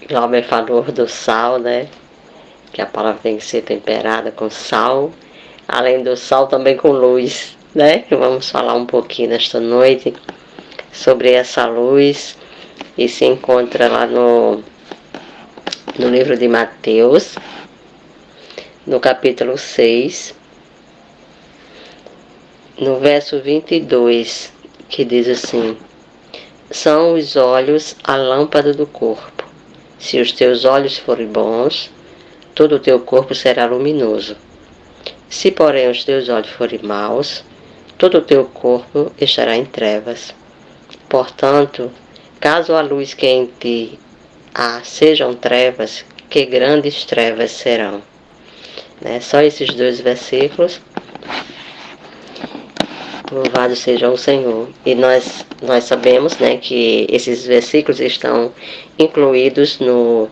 Glauber falou do sal, né? Que a palavra tem que ser temperada com sal. Além do sal, também com luz, né? Vamos falar um pouquinho nesta noite sobre essa luz. E se encontra lá no livro de Mateus, no capítulo 6, no verso 22, que diz assim: são os olhos a lâmpada do corpo. Se os teus olhos forem bons, todo o teu corpo será luminoso. Se, porém, os teus olhos forem maus, todo o teu corpo estará em trevas. Portanto, caso a luz que em ti há sejam trevas, que grandes trevas serão. Né? Só esses 2 versículos. Louvado seja o Senhor. E nós sabemos, né, que esses versículos estão incluídos no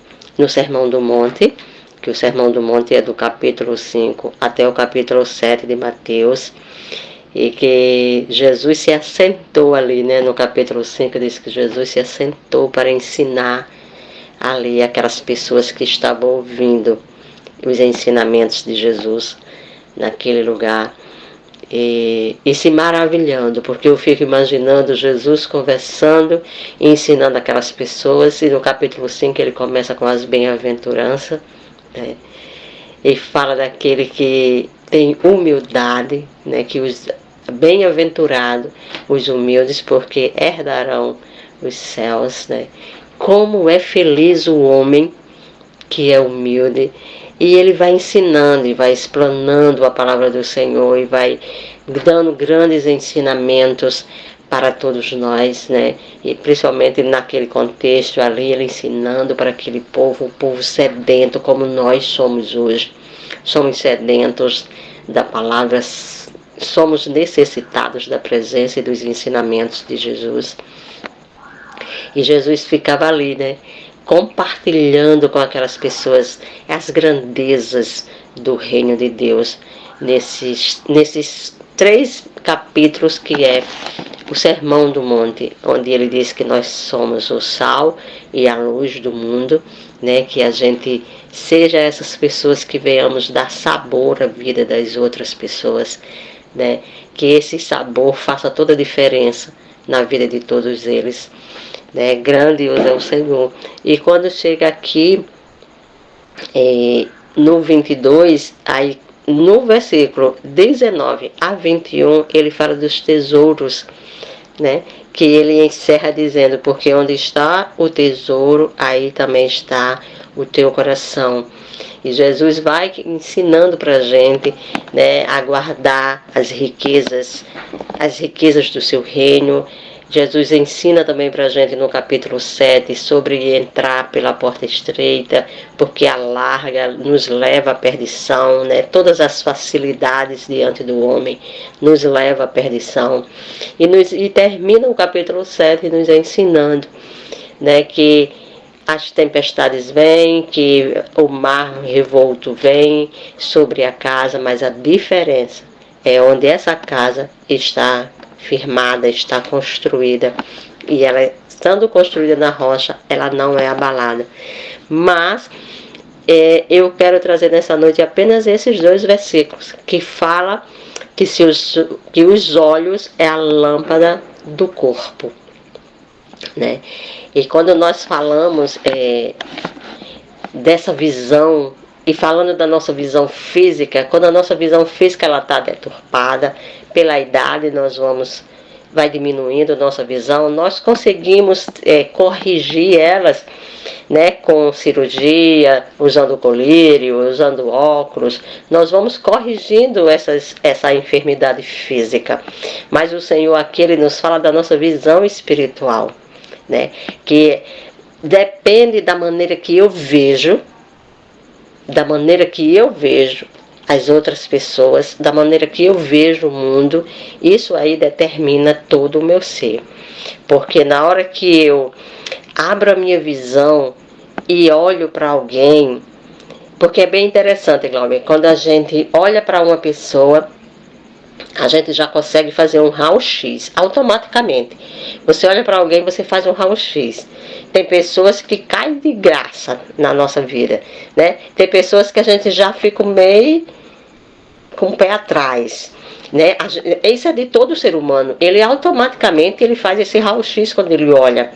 Sermão do Monte, que o Sermão do Monte é do capítulo 5 até o capítulo 7 de Mateus, e que Jesus se assentou ali, né, no capítulo 5 diz que Jesus se assentou para ensinar ali aquelas pessoas que estavam ouvindo os ensinamentos de Jesus naquele lugar. E se maravilhando, porque eu fico imaginando Jesus conversando e ensinando aquelas pessoas, e no capítulo 5 ele começa com as bem-aventuranças, né? E fala daquele que tem humildade, né? Que os bem-aventurados, os humildes, porque herdarão os céus, né? Como é feliz o homem que é humilde. E ele vai ensinando e vai explanando a palavra do Senhor e vai dando grandes ensinamentos para todos nós, né? E principalmente naquele contexto ali, ele ensinando para aquele povo, o povo sedento como nós somos hoje. Somos sedentos da palavra, somos necessitados da presença e dos ensinamentos de Jesus. E Jesus ficava ali, né? Compartilhando com aquelas pessoas as grandezas do reino de Deus nesses 3 capítulos que é o Sermão do Monte, onde ele diz que nós somos o sal e a luz do mundo, né? Que a gente seja essas pessoas que venhamos dar sabor à vida das outras pessoas, né? Que esse sabor faça toda a diferença na vida de todos eles. Né? Grandioso é o Senhor. E quando chega aqui no 22, aí no versículo 19 a 21, ele fala dos tesouros, né? Que ele encerra dizendo: porque onde está o tesouro, aí também está o teu coração. E Jesus vai ensinando para a gente, né, a guardar as riquezas do seu reino. Jesus ensina também para a gente no capítulo 7 sobre entrar pela porta estreita, porque a larga nos leva à perdição, né? Todas as facilidades diante do homem nos leva à perdição. E termina o capítulo 7 nos ensinando, né, que as tempestades vêm, que o mar revolto vem sobre a casa, mas a diferença é onde essa casa está firmada, está construída, e ela estando construída na rocha, ela não é abalada. Mas eu quero trazer nessa noite apenas esses 2 versículos que fala que os olhos é a lâmpada do corpo, né? E quando nós falamos dessa visão, e falando da nossa visão física, quando a nossa visão física está deturpada pela idade, vai diminuindo a nossa visão, nós conseguimos corrigir elas, né, com cirurgia, usando colírio, usando óculos. Nós vamos corrigindo essa enfermidade física. Mas o Senhor aqui, ele nos fala da nossa visão espiritual, né, que depende da maneira que eu vejo, as outras pessoas, da maneira que eu vejo o mundo. Isso aí determina todo o meu ser. Porque na hora que eu abro a minha visão e olho para alguém, porque é bem interessante, Glauber, quando a gente olha para uma pessoa, A gente já consegue fazer um raio-x automaticamente. Você olha para alguém, você faz um raio-x. Tem pessoas que caem de graça na nossa vida, né? Tem pessoas que a gente já fica meio com o pé atrás, né? Isso é de todo ser humano. Ele automaticamente ele faz esse raio-x quando ele olha,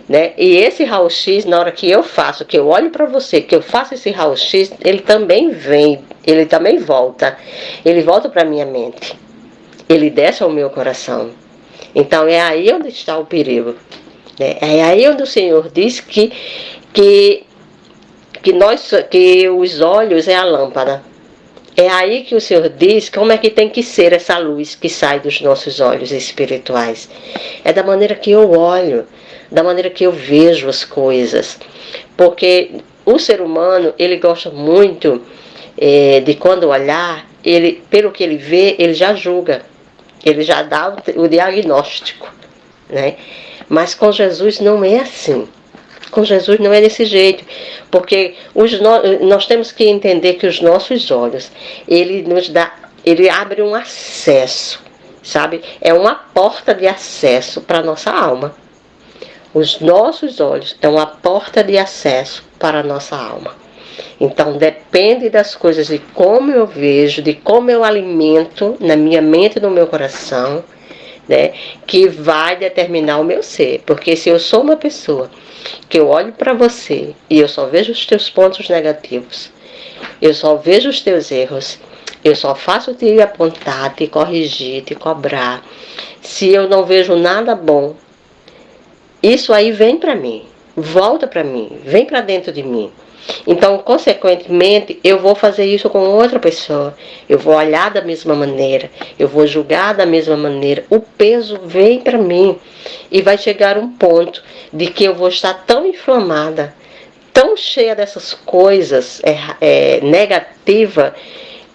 né? E esse raio-x, na hora que eu faço, que eu olho para você, que eu faço esse raio-x, ele também vem, ele também volta. Ele volta para minha mente. Ele desce ao meu coração. Então é aí onde está o perigo, né? É aí onde o Senhor diz que os olhos é a lâmpada. É aí que o Senhor diz como é que tem que ser essa luz que sai dos nossos olhos espirituais. É da maneira que eu olho, da maneira que eu vejo as coisas. Porque o ser humano, ele gosta muito de quando olhar, ele, pelo que ele vê, ele já julga. Ele já dá o diagnóstico, né? Mas com Jesus não é assim. Com Jesus não é desse jeito, porque nós temos que entender que os nossos olhos, ele abre um acesso, sabe? É uma porta de acesso para a nossa alma. Os nossos olhos é uma porta de acesso para a nossa alma. Então depende das coisas, de como eu vejo, de como eu alimento na minha mente e no meu coração, né, que vai determinar o meu ser. Porque se eu sou uma pessoa que eu olho para você e eu só vejo os teus pontos negativos, eu só vejo os teus erros, eu só faço te apontar, te corrigir, te cobrar, se eu não vejo nada bom, isso aí vem para mim, volta para mim, vem para dentro de mim. Então, consequentemente, eu vou fazer isso com outra pessoa. Eu vou olhar da mesma maneira, eu vou julgar da mesma maneira. O peso vem para mim e vai chegar um ponto de que eu vou estar tão inflamada, tão cheia dessas coisas negativas,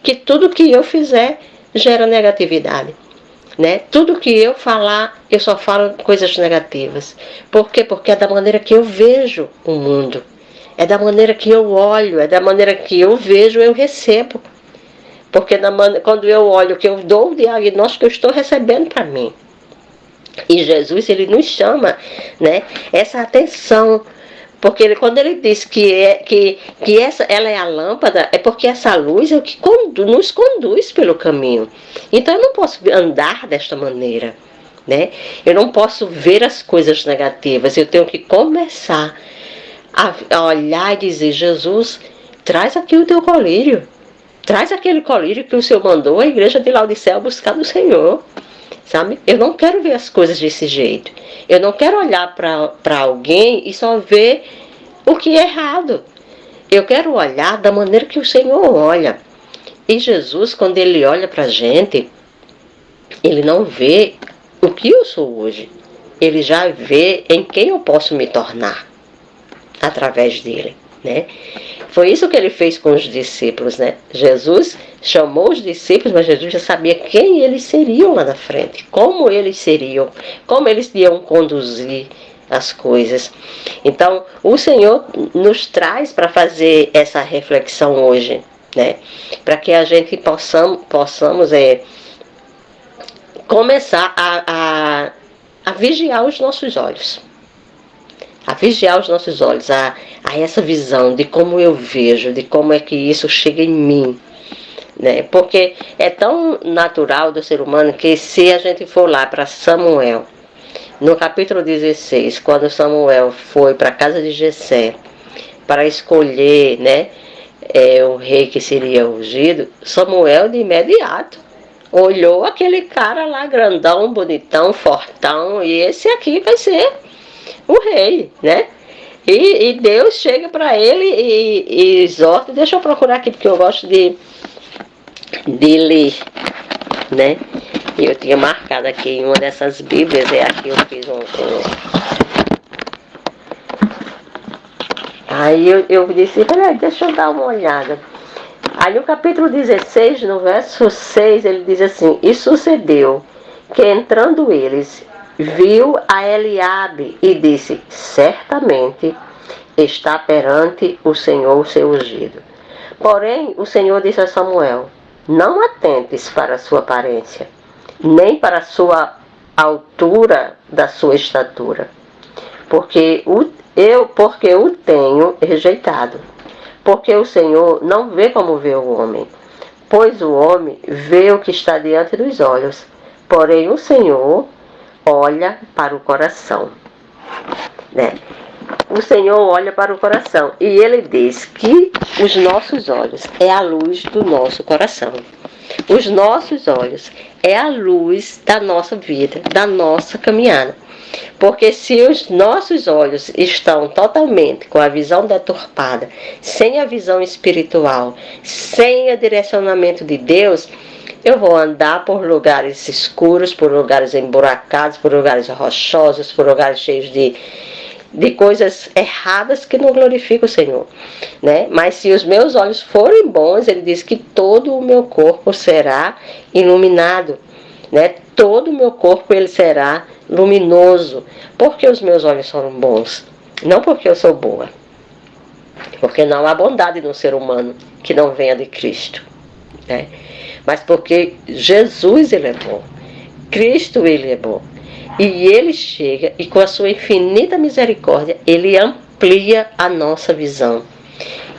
que tudo que eu fizer gera negatividade. Né? Tudo que eu falar, eu só falo coisas negativas. Por quê? Porque é da maneira que eu vejo o mundo. É da maneira que eu olho, é da maneira que eu vejo, eu recebo. Porque quando eu olho, que eu dou o diagnóstico, eu estou recebendo para mim. E Jesus, ele nos chama, né, essa atenção. Porque quando ele diz que ela é a lâmpada, é porque essa luz é o que nos conduz pelo caminho. Então eu não posso andar desta maneira, né? Eu não posso ver as coisas negativas, eu tenho que começar a olhar e dizer: Jesus, traz aqui o teu colírio. Traz aquele colírio que o Senhor mandou a igreja de Laodiceia buscar do Senhor. Sabe? Eu não quero ver as coisas desse jeito. Eu não quero olhar para alguém e só ver o que é errado. Eu quero olhar da maneira que o Senhor olha. E Jesus, quando ele olha para a gente, ele não vê o que eu sou hoje. Ele já vê em quem eu posso me tornar através dele, né? Foi isso que ele fez com os discípulos, né? Jesus chamou os discípulos, mas Jesus já sabia quem eles seriam lá na frente, como eles seriam, como eles iam conduzir as coisas. Então, o Senhor nos traz para fazer essa reflexão hoje, né? Para que a gente possamos começar a vigiar os nossos olhos. A vigiar os nossos olhos, a essa visão de como eu vejo, de como é que isso chega em mim, né? Porque é tão natural do ser humano que, se a gente for lá para Samuel, no capítulo 16, quando Samuel foi para a casa de Jessé para escolher, né, o rei que seria ungido, Samuel de imediato olhou aquele cara lá grandão, bonitão, fortão, e esse aqui vai ser o rei, né? E Deus chega para ele e exorta. Deixa eu procurar aqui, porque eu gosto de ler, né? Eu tinha marcado aqui em uma dessas bíblias, aqui eu fiz Aí eu disse: peraí, deixa eu dar uma olhada. Aí no capítulo 16, no verso 6, ele diz assim: e sucedeu que, entrando eles, viu a Eliabe e disse: certamente está perante o Senhor o seu ungido. Porém o Senhor disse a Samuel: não atentes para a sua aparência, nem para a sua altura da sua estatura, porque o tenho rejeitado. Porque o Senhor não vê como vê o homem, pois o homem vê o que está diante dos olhos, porém o Senhor olha para o coração. Né? O Senhor olha para o coração e Ele diz que os nossos olhos é a luz do nosso coração. Os nossos olhos é a luz da nossa vida, da nossa caminhada. Porque se os nossos olhos estão totalmente com a visão deturpada, sem a visão espiritual, sem o direcionamento de Deus, eu vou andar por lugares escuros, por lugares emburacados, por lugares rochosos, por lugares cheios de coisas erradas que não glorificam o Senhor, né? Mas se os meus olhos forem bons, ele diz que todo o meu corpo será iluminado, né? Todo o meu corpo ele será luminoso, porque os meus olhos foram bons, não porque eu sou boa, porque não há bondade no ser humano que não venha de Cristo, né? Mas porque Jesus ele é bom, Cristo ele é bom. E ele chega e com a sua infinita misericórdia, ele amplia a nossa visão.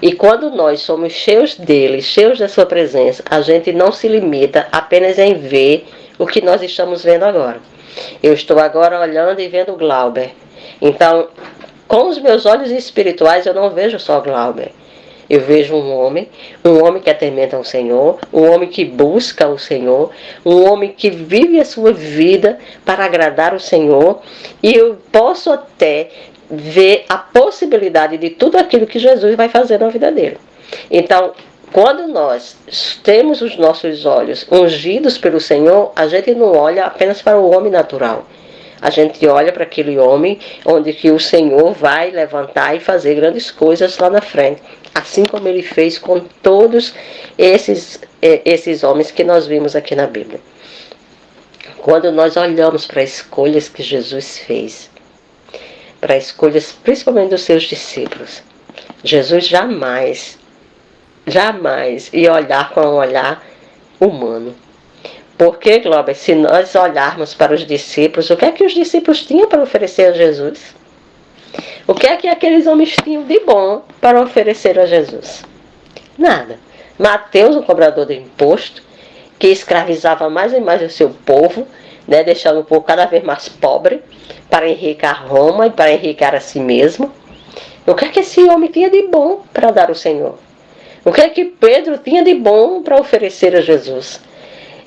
E quando nós somos cheios dele, cheios da sua presença, a gente não se limita apenas em ver o que nós estamos vendo agora. Eu estou agora olhando e vendo Glauber. Então, com os meus olhos espirituais, eu não vejo só Glauber. Eu vejo um homem que atementa ao Senhor, um homem que busca o Senhor, um homem que vive a sua vida para agradar o Senhor, e eu posso até ver a possibilidade de tudo aquilo que Jesus vai fazer na vida dele. Então, quando nós temos os nossos olhos ungidos pelo Senhor, a gente não olha apenas para o homem natural. A gente olha para aquele homem onde que o Senhor vai levantar e fazer grandes coisas lá na frente. Assim como ele fez com todos esses homens que nós vimos aqui na Bíblia. Quando nós olhamos para as escolhas que Jesus fez, para as escolhas principalmente dos seus discípulos, Jesus jamais ia olhar com um olhar humano. Porque, Glauber, se nós olharmos para os discípulos, o que é que os discípulos tinham para oferecer a Jesus? O que é que aqueles homens tinham de bom para oferecer a Jesus? Nada. Mateus, um cobrador de imposto, que escravizava mais e mais o seu povo, né, deixando o povo cada vez mais pobre, para enriquecer Roma e para enriquecer a si mesmo. O que é que esse homem tinha de bom para dar ao Senhor? O que é que Pedro tinha de bom para oferecer a Jesus?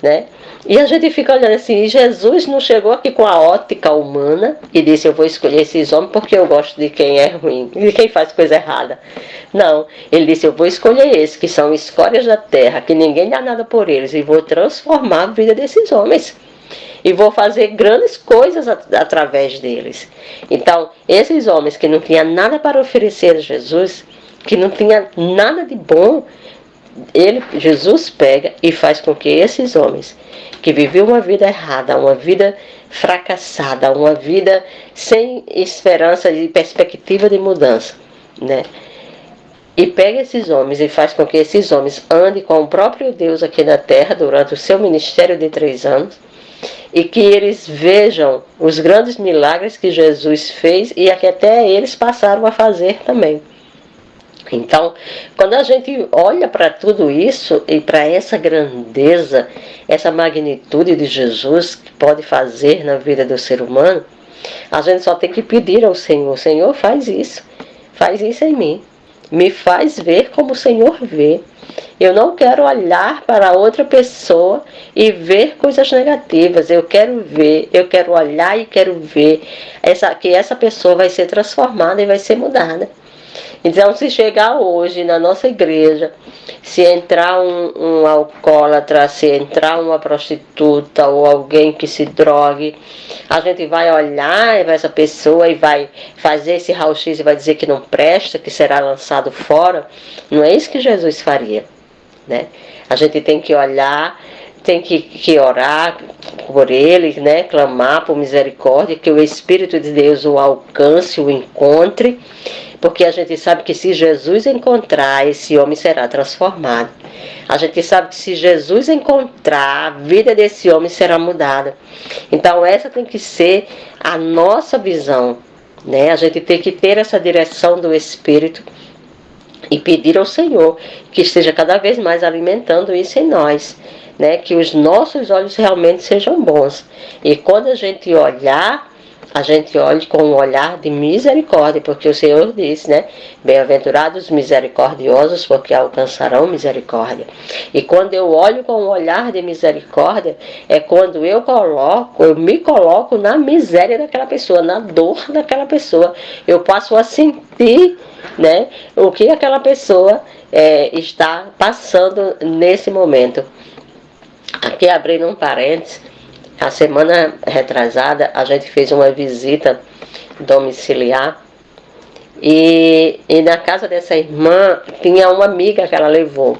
Né? E a gente fica olhando assim, Jesus não chegou aqui com a ótica humana e disse, eu vou escolher esses homens porque eu gosto de quem é ruim, de quem faz coisa errada. Não, ele disse, eu vou escolher esses que são escórias da terra, que ninguém dá nada por eles, e vou transformar a vida desses homens. E vou fazer grandes coisas através deles. Então, esses homens que não tinham nada para oferecer a Jesus, que não tinham nada de bom, Jesus pega e faz com que esses homens que viviam uma vida errada, uma vida fracassada, uma vida sem esperança e perspectiva de mudança, né? E pega esses homens e faz com que esses homens andem com o próprio Deus aqui na terra durante o seu ministério de 3 anos e que eles vejam os grandes milagres que Jesus fez e que até eles passaram a fazer também. Então, quando a gente olha para tudo isso e para essa grandeza, essa magnitude de Jesus que pode fazer na vida do ser humano, a gente só tem que pedir ao Senhor, Senhor, faz isso em mim, me faz ver como o Senhor vê. Eu não quero olhar para outra pessoa e ver coisas negativas, eu quero olhar e quero ver que essa pessoa vai ser transformada e vai ser mudada. Então, se chegar hoje na nossa igreja, se entrar um alcoólatra, se entrar uma prostituta ou alguém que se drogue, a gente vai olhar para essa pessoa e vai fazer esse raio-x e vai dizer que não presta, que será lançado fora. Não é isso que Jesus faria, né? A gente tem que olhar, tem que orar por ele, né? Clamar por misericórdia, que o Espírito de Deus o alcance, o encontre, Porque a gente sabe que se Jesus encontrar, esse homem será transformado. A gente sabe que se Jesus encontrar, a vida desse homem será mudada. Então essa tem que ser a nossa visão, né? A gente tem que ter essa direção do Espírito e pedir ao Senhor que esteja cada vez mais alimentando isso em nós, né? Que os nossos olhos realmente sejam bons. E quando a gente olhar, a gente olhe com um olhar de misericórdia, porque o Senhor disse, né? Bem-aventurados os misericordiosos, porque alcançarão misericórdia. E quando eu olho com um olhar de misericórdia, é quando eu me coloco na miséria daquela pessoa, na dor daquela pessoa. Eu passo a sentir, né, o que aquela pessoa está passando nesse momento. Aqui abrindo um parênteses, a semana retrasada a gente fez uma visita domiciliar e na casa dessa irmã tinha uma amiga que ela levou.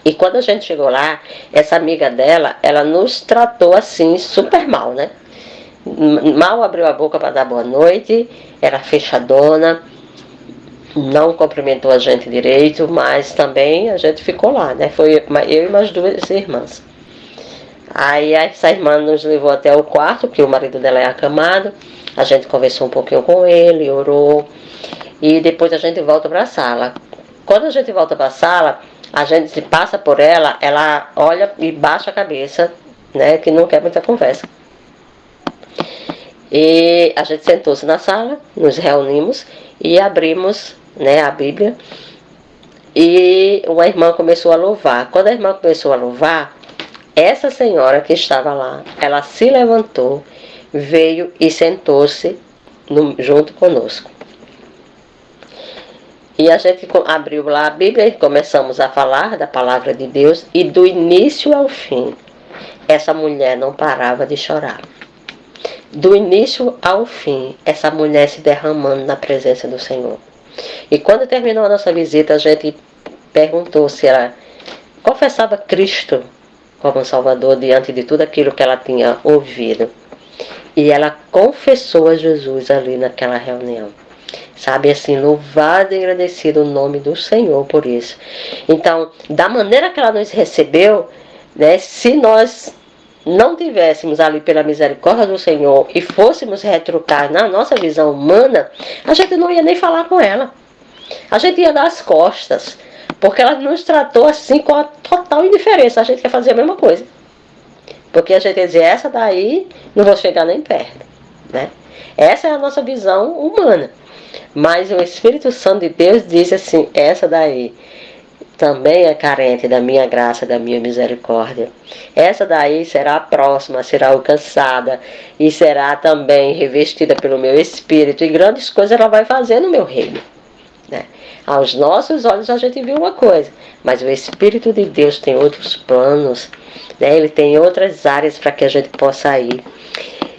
E quando a gente chegou lá, essa amiga dela, ela nos tratou assim super mal, né? Mal abriu a boca para dar boa noite, era fechadona, não cumprimentou a gente direito, mas também a gente ficou lá, né? Foi eu e mais duas irmãs. Aí essa irmã nos levou até o quarto, que o marido dela é acamado. A gente conversou um pouquinho com ele, orou. E depois a gente volta para a sala. Quando a gente volta para a sala, a gente passa por ela, ela olha e baixa a cabeça, né? Que não quer muita conversa. E a gente sentou-se na sala, nos reunimos e abrimos, né, a Bíblia. E uma irmã começou a louvar. Quando a irmã começou a louvar, essa senhora que estava lá, ela se levantou, veio e sentou-se junto conosco. E a gente abriu lá a Bíblia e começamos a falar da palavra de Deus. E do início ao fim, essa mulher não parava de chorar. Do início ao fim, essa mulher se derramando na presença do Senhor. E quando terminou a nossa visita, a gente perguntou se ela confessava Cristo como Salvador diante de tudo aquilo que ela tinha ouvido. E ela confessou a Jesus ali naquela reunião. Sabe, assim, louvado e agradecido o nome do Senhor por isso. Então, da maneira que ela nos recebeu, né, se nós não tivéssemos ali pela misericórdia do Senhor e fôssemos retrucar na nossa visão humana, a gente não ia nem falar com ela. A gente ia dar as costas. Porque ela nos tratou assim com a total indiferença. A gente quer fazer a mesma coisa. Porque a gente ia dizer, essa daí não vou chegar nem perto, né? Essa é a nossa visão humana. Mas o Espírito Santo de Deus diz assim, essa daí também é carente da minha graça, da minha misericórdia. Essa daí será a próxima, será alcançada e será também revestida pelo meu Espírito. E grandes coisas ela vai fazer no meu reino, né? Aos nossos olhos a gente viu uma coisa, mas o Espírito de Deus tem outros planos, né? Ele tem outras áreas para que a gente possa ir.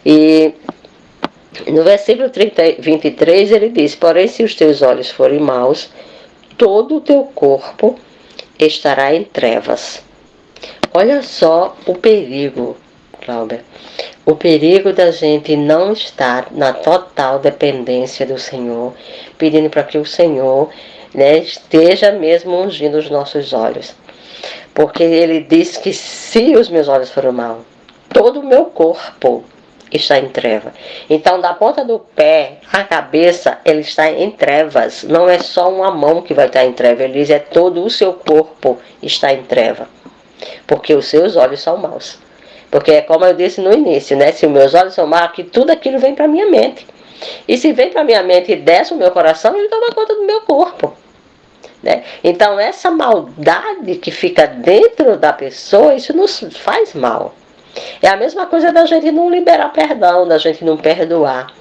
E no versículo 23 ele diz, porém se os teus olhos forem maus, todo o teu corpo estará em trevas. Olha só o perigo, Cláudia. O perigo da gente não estar na total dependência do Senhor, pedindo para que o Senhor, né, esteja mesmo ungindo os nossos olhos. Porque ele diz que se os meus olhos forem maus, todo o meu corpo está em treva. Então, da ponta do pé à cabeça, ele está em trevas. Não é só uma mão que vai estar em treva. Ele diz, todo o seu corpo está em treva. Porque os seus olhos são maus. Porque é como eu disse no início, né? Se os meus olhos são maus, que tudo aquilo vem para a minha mente. E se vem para a minha mente e desce o meu coração, ele toma conta do meu corpo, né? Então, essa maldade que fica dentro da pessoa, isso nos faz mal. É a mesma coisa da gente não liberar perdão, da gente não perdoar.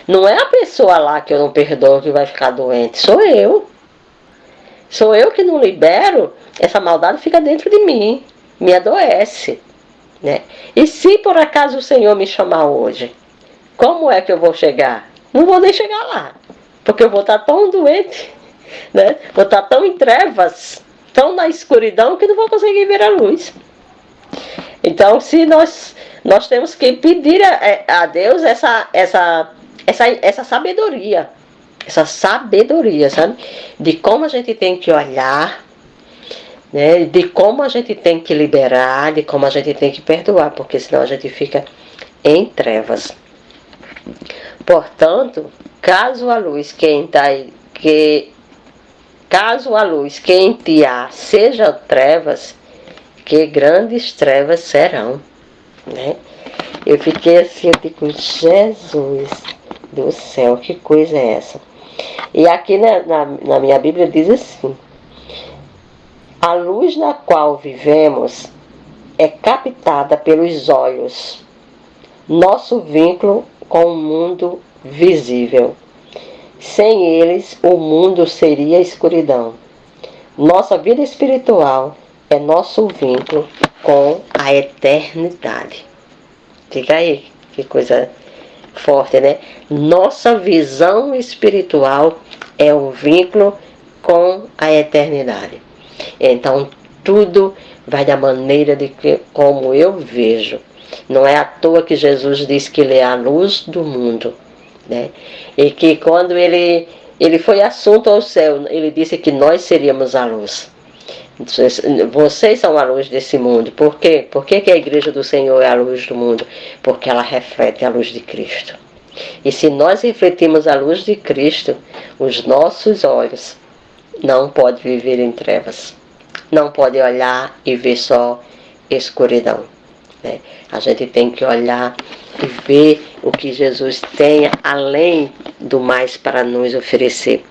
Não é a pessoa lá que eu não perdoo que vai ficar doente, sou eu. Sou eu que não libero, essa maldade fica dentro de mim, me adoece, né? E se por acaso o Senhor me chamar hoje, como é que eu vou chegar? Não vou nem chegar lá, porque eu vou estar tão doente, né? Vou estar tão em trevas, tão na escuridão, que não vou conseguir ver a luz. Então, se nós temos que pedir a Deus essa sabedoria, essa sabedoria, sabe? De como a gente tem que olhar, né? De como a gente tem que liberar, de como a gente tem que perdoar, porque senão a gente fica em trevas. Portanto, caso a luz caso a luz que em ti há seja trevas, que grandes trevas serão, né? Eu fiquei assim, eu digo, Jesus do céu, que coisa é essa? E aqui na minha Bíblia diz assim: a luz na qual vivemos é captada pelos olhos, nosso vínculo com o mundo visível. Sem eles, o mundo seria escuridão. Nossa vida espiritual é nosso vínculo com a eternidade. Fica aí, que coisa forte, né? Nossa visão espiritual é um vínculo com a eternidade. Então, tudo vai da maneira de como eu vejo. Não é à toa que Jesus diz que ele é a luz do mundo, né? E que quando ele foi assunto ao céu, ele disse que nós seríamos a luz. Vocês são a luz desse mundo. Por quê? Por que a igreja do Senhor é a luz do mundo? Porque ela reflete a luz de Cristo. E se nós refletimos a luz de Cristo, os nossos olhos não podem viver em trevas. Não podem olhar e ver só escuridão, né? A gente tem que olhar e ver o que Jesus tem além do mais para nos oferecer.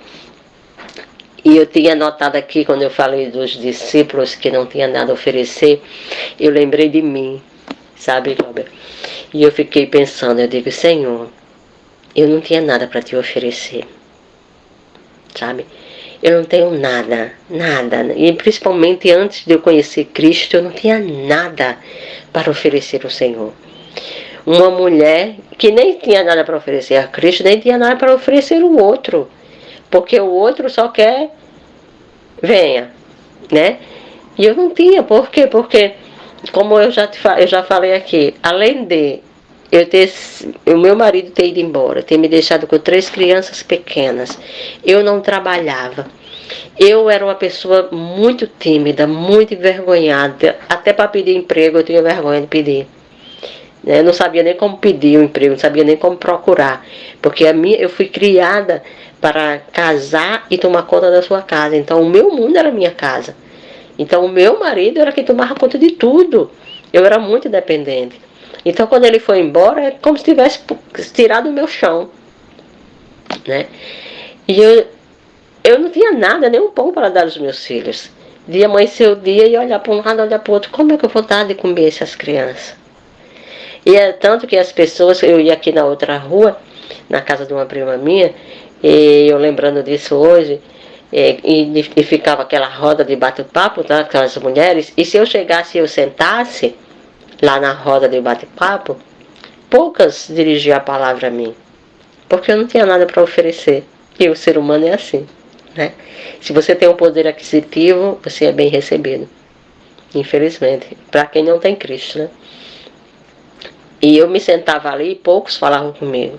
E eu tinha notado aqui, quando eu falei dos discípulos que não tinham nada a oferecer, eu lembrei de mim, sabe, Cláudia? E eu fiquei pensando, eu digo, Senhor, eu não tinha nada para te oferecer, sabe? Eu não tenho nada, nada. E principalmente antes de eu conhecer Cristo, eu não tinha nada para oferecer ao Senhor. Uma mulher que nem tinha nada para oferecer a Cristo, nem tinha nada para oferecer o outro. Porque o outro só quer, venha, né? E eu não tinha, por quê? Porque, como eu já falei aqui, além de o meu marido ter ido embora, ter me deixado com 3 crianças pequenas, eu não trabalhava. Eu era uma pessoa muito tímida, muito envergonhada, até para pedir emprego eu tinha vergonha de pedir. Eu não sabia nem como pedir um emprego, não sabia nem como procurar, porque eu fui criada para casar e tomar conta da sua casa. Então o meu mundo era a minha casa. Então o meu marido era quem tomava conta de tudo. Eu era muito dependente. Então quando ele foi embora, é como se tivesse tirado o meu chão, né? E eu não tinha nada, nem um pão para dar aos meus filhos. De amanhecer o dia e olhar para um lado, olhar para o outro. Como é que eu vou dar de comer essas crianças? E é tanto que as pessoas, eu ia aqui na outra rua, na casa de uma prima minha, e eu lembrando disso hoje, e ficava aquela roda de bate-papo, tá, aquelas mulheres, e se eu chegasse e eu sentasse lá na roda de bate-papo, poucas dirigiam a palavra a mim, porque eu não tinha nada para oferecer. E o ser humano é assim, né? Se você tem um poder aquisitivo, você é bem recebido, infelizmente, para quem não tem Cristo, né? E eu me sentava ali e poucos falavam comigo.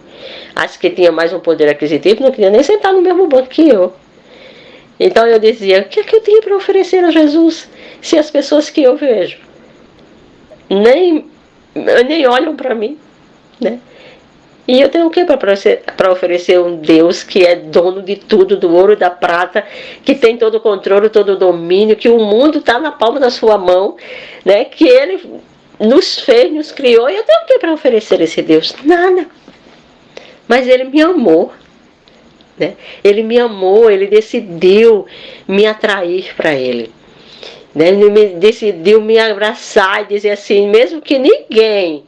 As que tinham mais um poder aquisitivo não queriam nem sentar no mesmo banco que eu. Então eu dizia, o que é que eu tinha para oferecer a Jesus? Se as pessoas que eu vejo nem olham para mim, né? E eu tenho o que para oferecer um Deus que é dono de tudo, do ouro e da prata, que tem todo o controle, todo o domínio, que o mundo está na palma da sua mão, né? Que Ele nos fez, nos criou, e eu tenho o que para oferecer a esse Deus? Nada. Mas Ele me amou, né? Ele me amou, Ele decidiu me atrair para Ele, né? Ele decidiu me abraçar e dizer assim, mesmo que ninguém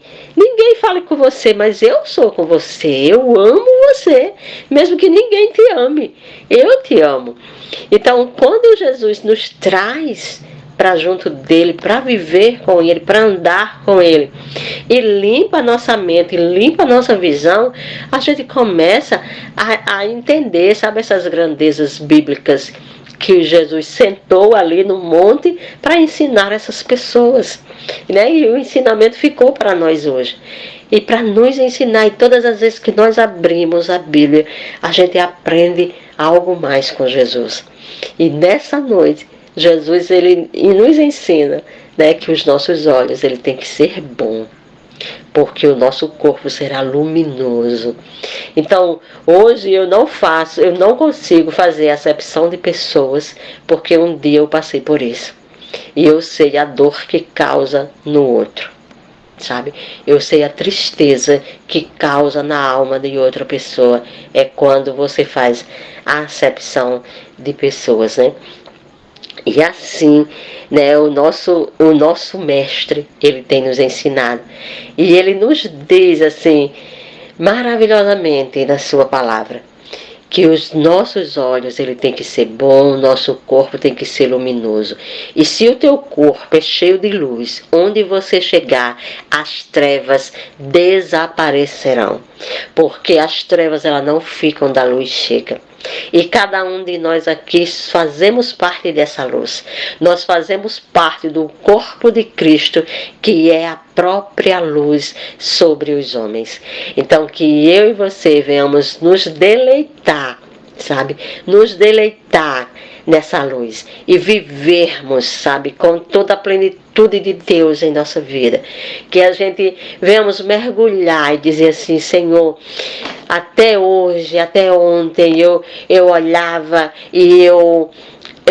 fale com você, mas eu sou com você, eu amo você, mesmo que ninguém te ame, eu te amo. Então, quando Jesus nos traz para junto dele, para viver com ele, para andar com ele, e limpa a nossa mente, limpa a nossa visão, a gente começa a entender, sabe, essas grandezas bíblicas que Jesus sentou ali no monte para ensinar essas pessoas, né? E o ensinamento ficou para nós hoje. E para nos ensinar, e todas as vezes que nós abrimos a Bíblia, a gente aprende algo mais com Jesus. E nessa noite, Jesus ele nos ensina, né, que os nossos olhos ele tem que ser bom, porque o nosso corpo será luminoso. Então, hoje eu não consigo fazer acepção de pessoas, porque um dia eu passei por isso. E eu sei a dor que causa no outro, sabe? Eu sei a tristeza que causa na alma de outra pessoa. É quando você faz a acepção de pessoas, né? E assim, né, o nosso mestre, ele tem nos ensinado. E ele nos diz assim, maravilhosamente na sua palavra, que os nossos olhos ele tem que ser bom, o nosso corpo tem que ser luminoso. E se o teu corpo é cheio de luz, onde você chegar, as trevas desaparecerão. Porque as trevas elas não ficam da luz chega. E cada um de nós aqui fazemos parte dessa luz. Nós fazemos parte do corpo de Cristo, que é a própria luz sobre os homens. Então que eu e você venhamos nos deleitar, sabe? Nos deleitar nessa luz e vivermos, sabe, com toda a plenitude de Deus em nossa vida. Que a gente venhamos mergulhar e dizer assim, Senhor, até hoje, até ontem eu olhava e eu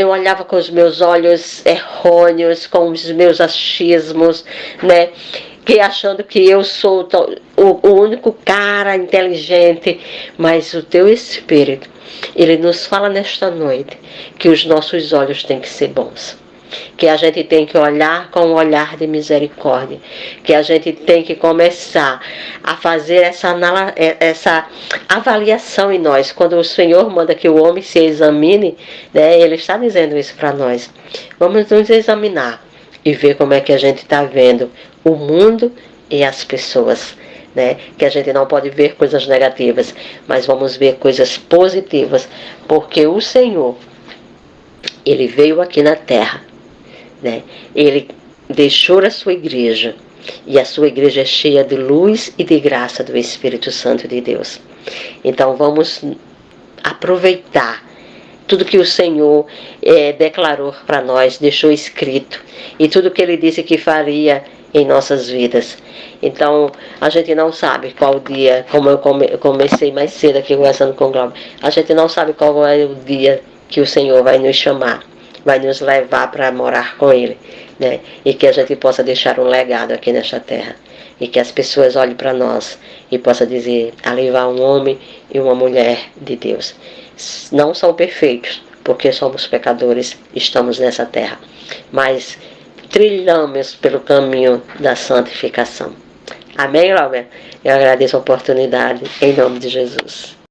olhava com os meus olhos errôneos, com os meus achismos, né? Que achando que eu sou o único cara inteligente, mas o teu Espírito, ele nos fala nesta noite que os nossos olhos têm que ser bons. Que a gente tem que olhar com um olhar de misericórdia, que a gente tem que começar a fazer essa avaliação em nós. Quando o Senhor manda que o homem se examine, né, Ele está dizendo isso para nós. Vamos nos examinar e ver como é que a gente está vendo o mundo e as pessoas. Né? Que a gente não pode ver coisas negativas, mas vamos ver coisas positivas, porque o Senhor, Ele veio aqui na terra, né? Ele deixou a sua igreja, e a sua igreja é cheia de luz e de graça do Espírito Santo de Deus. Então vamos aproveitar tudo que o Senhor declarou para nós, deixou escrito, e tudo que Ele disse que faria em nossas vidas. Então a gente não sabe qual dia, como eu comecei mais cedo aqui conversando com o Glauber, a gente não sabe qual é o dia que o Senhor vai nos chamar, vai nos levar para morar com Ele, né? E que a gente possa deixar um legado aqui nesta terra. E que as pessoas olhem para nós e possam dizer, ali vai um homem e uma mulher de Deus. Não são perfeitos, porque somos pecadores, estamos nessa terra. Mas trilhamos pelo caminho da santificação. Amém, Robert? Eu agradeço a oportunidade, em nome de Jesus.